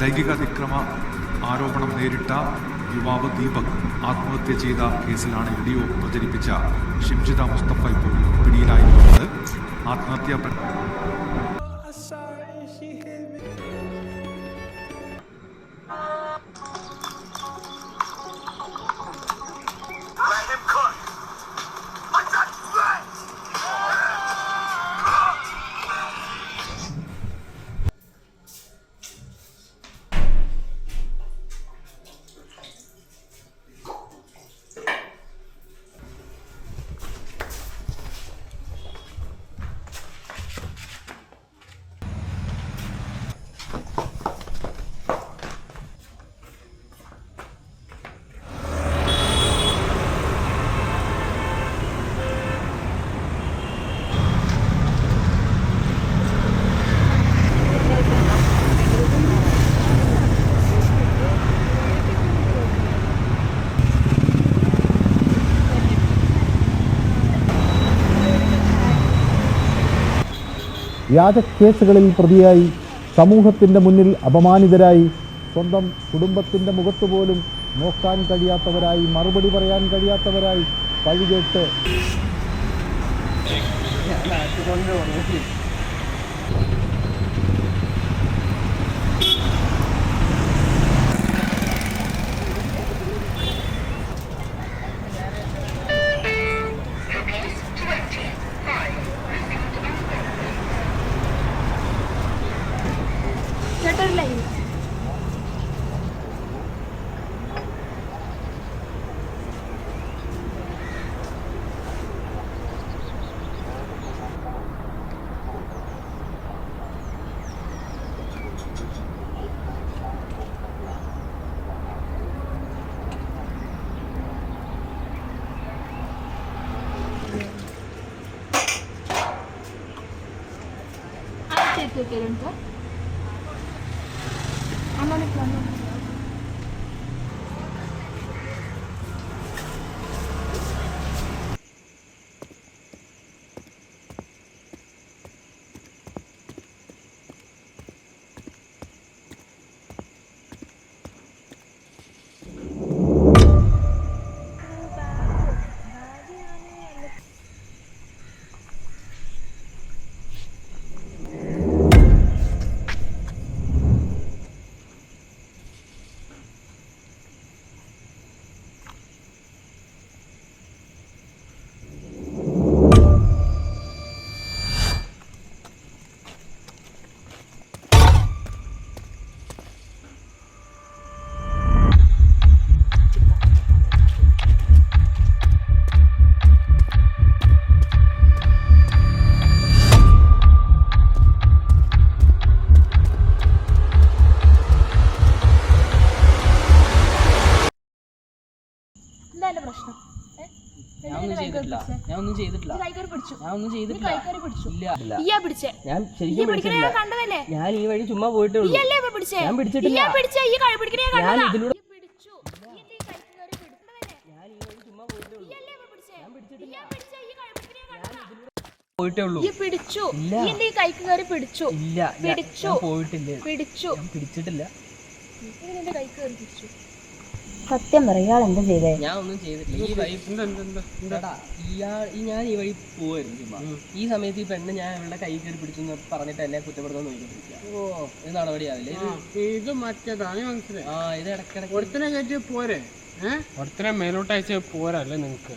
ലൈംഗിക അതിക്രമ ആരോപണം നേരിട്ട യുവാവ് ദീപക് ആത്മഹത്യ ചെയ്ത കേസിലാണ് വീഡിയോ പ്രചരിപ്പിച്ച ഷിംജിത മുസ്തഫ ഇപ്പോൾ പിടിയിലായിരിക്കുന്നത്. ആത്മഹത്യാ വ്യാജ കേസുകളിൽ പ്രതിയായി സമൂഹത്തിൻ്റെ മുന്നിൽ അപമാനിതരായി സ്വന്തം കുടുംബത്തിൻ്റെ മുഖത്ത് പോലും നോക്കാൻ കഴിയാത്തവരായി മറുപടി പറയാൻ കഴിയാത്തവരായി പഴികേട്ട് ഞാൻ ഈ വഴി ചുമ്മാ പോയിട്ടേ ഉള്ളൂ. ഞാൻ പിടിച്ചിട്ടില്ല. പോയിട്ടേ ഉള്ളൂ. പിടിച്ചിട്ടില്ല. സത്യം പറ, ഇയാൾ എന്താ ചെയ്തേ? ഞാൻ ഒന്നും ചെയ്തിട്ടില്ല. ഈ വഴി ഞാൻ ഈ വഴി പോവായിരുന്നു ചുമ്മാ. ഈ സമയത്ത് ഈ പെണ്ണ് ഞാൻ ഇവളുടെ കൈ കയറി പിടിച്ചു പറഞ്ഞിട്ട് എന്നെ കുറ്റപ്പെടുത്താൻ നോക്കിക്കൊണ്ടിരിക്കുക. ഇത് നടപടിയാവില്ലേ? ഇത് മറ്റേതാണ് മനസ്സിലായി. ഇത് ഇടയ്ക്കിടയ്ക്ക് ഒരുത്തനെ കയറ്റി പോരെ, ഒരുത്തനെ മേലോട്ടയച്ച പോരല്ലേ നിങ്ങൾക്ക്.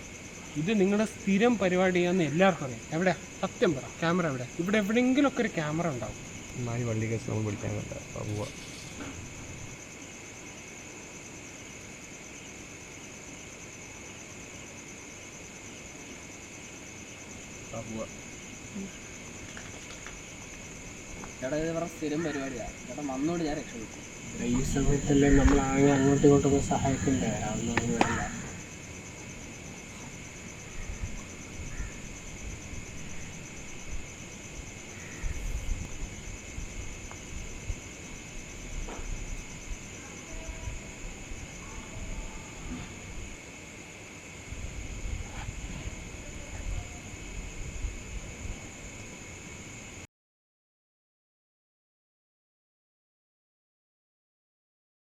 ഇത് നിങ്ങളുടെ സ്ഥിരം പരിപാടിയാന്ന് എല്ലാവർക്കും അറിയാം. എവിടെ സത്യം പറ, ക്യാമറ എവിടെ? ഇവിടെ എവിടെയെങ്കിലും ഒക്കെ ഒരു ക്യാമറ ഉണ്ടാവും. വണ്ടി കേസ് നമ്മൾ പിടിക്കാൻ കണ്ട ചേട്ടാ ഇത് ഇവരുടെ സ്ഥിരം പരിപാടിയാണ്. ചേട്ടാ വന്നോട് ഞാൻ രക്ഷപ്പെട്ടു. ഈ സമയത്തല്ലേ നമ്മൾ ആകെ അങ്ങോട്ടും ഇങ്ങോട്ടൊക്കെ സഹായിക്കണ്ടേ? അതൊന്നും വേണ്ട.